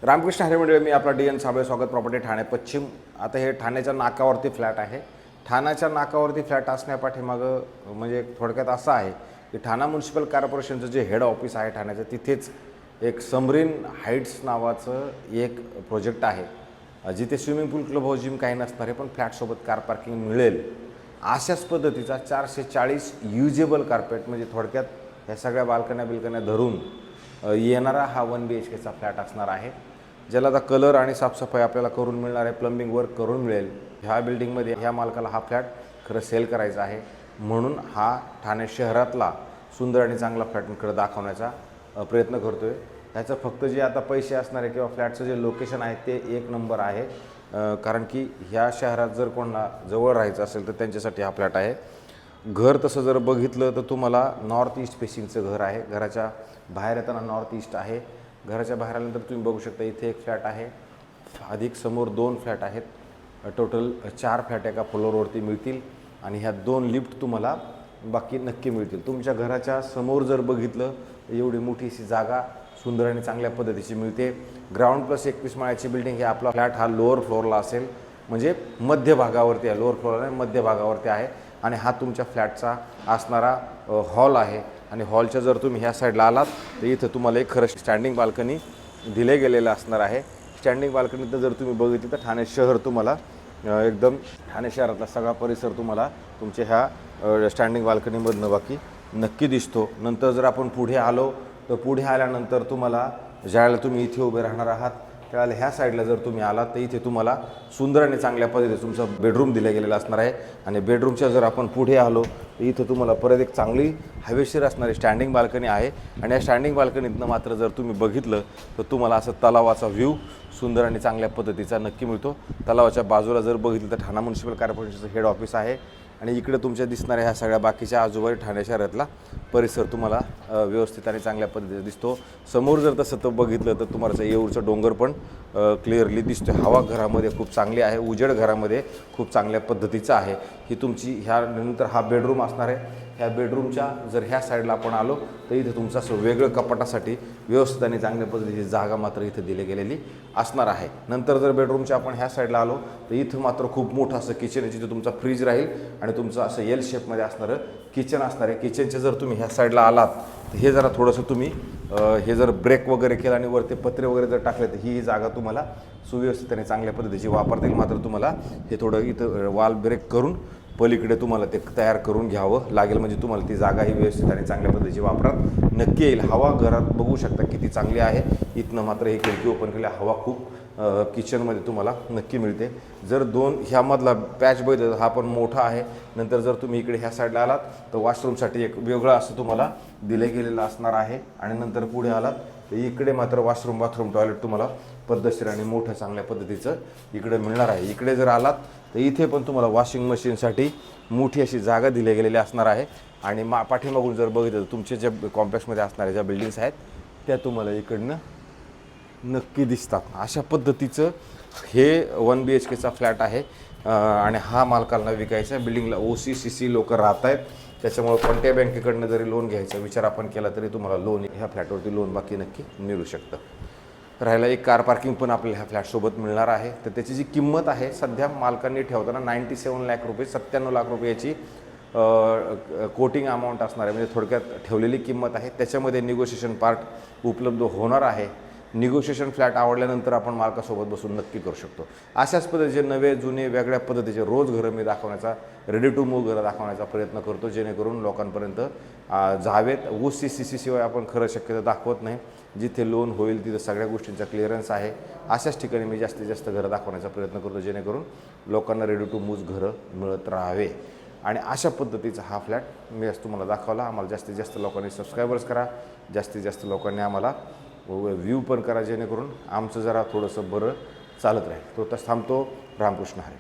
रामकृष्ण हरी मंडळी, मी आपला DN साबळे, स्वागत प्रॉपर्टी ठाणे पश्चिम। आता हे ठाण्याच्या नाकावरती फ्लॅट आहे। ठाण्याच्या नाकावरती फ्लॅट असण्यापाठीमागं म्हणजे थोडक्यात असं आहे की ठाणा म्युनिसिपल कॉर्पोरेशनचं जे हेड ऑफिस आहे ठाण्याचं, तिथेच एक समरीन हाईट्स नावाचं एक प्रोजेक्ट आहे, जिथे स्विमिंग पूल, क्लब हाऊस, जिम काही नसणार आहे, पण फ्लॅटसोबत कार पार्किंग मिळेल अशाच पद्धतीचा 440 युजेबल कार्पेट, म्हणजे थोडक्यात ह्या सगळ्या बाल्कन्या धरून येणारा हा 1 BHKचा फ्लॅट असणार आहे, ज्याला आता कलर आणि साफसफाई आपल्याला करून मिळणार आहे, प्लंबिंग वर्क करून मिळेल। ह्या बिल्डिंगमध्ये ह्या मालकाला हा फ्लॅट खरं सेल करायचा आहे, म्हणून हा ठाणे शहरातला सुंदर आणि चांगला फ्लॅटकडे दाखवण्याचा प्रयत्न करतो आहे। ह्याचं फक्त जे आता पैसे असणार आहे किंवा फ्लॅटचं जे लोकेशन आहे ते एक नंबर आहे, कारण की ह्या शहरात जर कोणाला जवळ राहायचं असेल तर त्यांच्यासाठी हा फ्लॅट आहे। घर तसं जर बघितलं तर तुम्हाला नॉर्थ ईस्ट फेसिंगचं घर आहे। घराच्या बाहेर येताना नॉर्थ ईस्ट आहे। घराच्या बाहेर आल्यानंतर तुम्ही बघू शकता इथे एक फ्लॅट आहे, अधिक समोर 2 फ्लॅट आहेत। टोटल 4 फ्लॅट एका फ्लोअरवरती मिळतील आणि ह्या 2 लिफ्ट तुम्हाला बाकी नक्की मिळतील। तुमच्या घराच्या समोर जर बघितलं एवढी मोठी अशी जागा सुंदर आणि चांगल्या पद्धतीची मिळते। ग्राउंड प्लस 21 माळ्याची बिल्डिंग हे आपला फ्लॅट हा लोअर फ्लोअरला असेल, म्हणजे मध्य भागावरती आहे, लोअर फ्लोअरला नाही मध्य भागावरती आहे। आणि हा तुमच्या फ्लॅटचा असणारा हॉल आहे आणि हॉलच्या जर तुम्ही ह्या साईडला आलात तर इथं तुम्हाला एक खरं स्टँडिंग बाल्कनी दिले गेलेलं असणार आहे। स्टँडिंग बाल्कनीत जर तुम्ही बघितलं तर ठाणे शहर तुम्हाला एकदम ठाणे शहरातला सगळा परिसर तुम्हाला तुमच्या ह्या स्टँडिंग बाल्कनीमधनं बाकी नक्की दिसतो। नंतर जर आपण पुढे आलो तर पुढे आल्यानंतर तुम्हाला ज्यावेळेला तुम्ही इथे उभे राहणार आहात त्यावेळेला ह्या साईडला जर तुम्ही आलात तर इथे तुम्हाला सुंदर आणि चांगल्या पद्धतीचं तुमचं बेडरूम दिलं गेलेलं असणार आहे। आणि बेडरूमच्या जर आपण पुढे आलो तर इथं तुम्हाला परत एक चांगली हवेशीर असणारी स्टँडिंग बाल्कनी आहे। आणि या स्टँडिंग बाल्कनीतनं मात्र जर तुम्ही बघितलं तर तुम्हाला असं तलावाचा व्ह्यू सुंदर आणि चांगल्या पद्धतीचा नक्की मिळतो। तलावाच्या बाजूला जर बघितलं तर ठाणा म्युनिसिपल कॉर्पोरेशनचं हेड ऑफिस आहे आणि इकडे तुमच्या दिसणाऱ्या ह्या सगळ्या बाकीच्या आजूबाजू ठाणे शहरातला परिसर तुम्हाला व्यवस्थित आणि चांगल्या पद्धतीने दिसतो। समोर जर तसं तर बघितलं तर तुम्हाला येऊरचा डोंगर पण क्लिअरली दिसतो। हवा घरामध्ये खूप चांगली आहे, उजेड घरामध्ये खूप चांगल्या पद्धतीचं आहे। ही तुमची ह्यानंतर हा बेडरूम असणार आहे। ह्या बेडरूमच्या जर ह्या साईडला आपण आलो तर इथे तुमचं असं वेगळं कपाटासाठी व्यवस्थित आणि चांगल्या पद्धतीची जागा मात्र इथं दिली गेलेली असणार आहे। नंतर जर बेडरूमच्या आपण ह्या साईडला आलो तर इथं मात्र खूप मोठं असं किचन आहे, जिथं तुमचा फ्रीज राहील आणि तुमचं असं एल शेपमध्ये असणारं किचन असणार आहे। किचनच्या जर तुम्ही ह्या साईडला आलात तर हे जरा थोडंसं तुम्ही हे जर ब्रेक वगैरे केलं आणि वरती पत्रे वगैरे जर टाकले तर ही जागा तुम्हाला सुव्यवस्थित आणि चांगल्या पद्धतीची वापरता येईल। मात्र तुम्हाला हे थोडं इथं वाल ब्रेक करून पलीकडे तुम्हाला ते तयार करून घ्यावं लागेल, म्हणजे तुम्हाला ती जागा ही व्यवस्थित आणि चांगल्या पद्धतीची वापरात नक्की येईल। हवा घरात बघू शकता किती चांगली आहे। इथनं मात्र ही खिडकी ओपन केली, हवा खूप किचनमध्ये तुम्हाला नक्की मिळते। जर ह्यामधला पॅच बघितलं हा पण मोठा आहे। नंतर जर तुम्ही इकडे ह्या साईडला आलात तर वॉशरूमसाठी एक वेगळं असं तुम्हाला दिले गेलेलं असणार आहे। आणि नंतर पुढे आलात तर इकडे मात्र बाथरूम टॉयलेट तुम्हाला पद्धतशीर आणि मोठं चांगल्या पद्धतीचं इकडे मिळणार आहे। इकडे जर आलात तर इथे पण तुम्हाला वॉशिंग मशीनसाठी मोठी अशी जागा दिली गेलेली असणार आहे। आणि पाठीमागून जर बघितलं तर तुमचे ज्या कॉम्प्लेक्समध्ये असणाऱ्या ज्या बिल्डिंग्स आहेत त्या तुम्हाला इकडनं नक्की दिसतात। अशा पद्धतीचं हे 1 BHKचा फ्लॅट आहे आणि हा मालकाला विकायचा आहे। बिल्डिंगला OC/CC लोक राहत आहेत, त्याच्यामुळे कोणत्या बँकेकडनं जरी लोन घ्यायचा विचार आपण केला तरी तुम्हाला लोन ह्या फ्लॅटवरती लोन बाकी नक्की मिळू शकतं। राहायला एक कार पार्किंग पण आपल्याला ह्या फ्लॅटसोबत मिळणार आहे। तर त्याची जी किंमत आहे सध्या मालकांनी ठेवताना 97 लाख रुपये, 97 लाख रुपयाची कोटिंग अमाऊंट असणार आहे, म्हणजे थोडक्यात ठेवलेली किंमत आहे। त्याच्यामध्ये निगोशिएशन पार्ट उपलब्ध होणार आहे। निगोशिएशन फ्लॅट आवडल्यानंतर आपण मालकासोबत बसून नक्की करू शकतो। अशाच पद्धतीचे नवे जुने वेगळ्या पद्धतीचे रोज घरं मी दाखवण्याचा, रेडी टू मूव्ह घरं दाखवण्याचा प्रयत्न करतो, जेणेकरून लोकांपर्यंत जावेत। OC/CC शिवाय आपण खरं शक्यता दाखवत नाही। जिथे लोन होईल तिथे सगळ्या गोष्टींचा क्लिअरन्स आहे, अशाच ठिकाणी मी जास्तीत जास्त घरं दाखवण्याचा प्रयत्न करतो, जेणेकरून लोकांना रेडी टू मूव्ह घरं मिळत राहावे। आणि अशा पद्धतीचा हा फ्लॅट मी आज तुम्हाला दाखवला। आम्हाला जास्तीत जास्त लोकांनी सबस्क्रायबर्स करा, जास्तीत जास्त लोकांनी आम्हाला व्ह्यू पण करा, जेणेकरून आमचं जरा थोडंसं बरं चालत राहील। तो तसं थांबतो। रामकृष्ण हरी।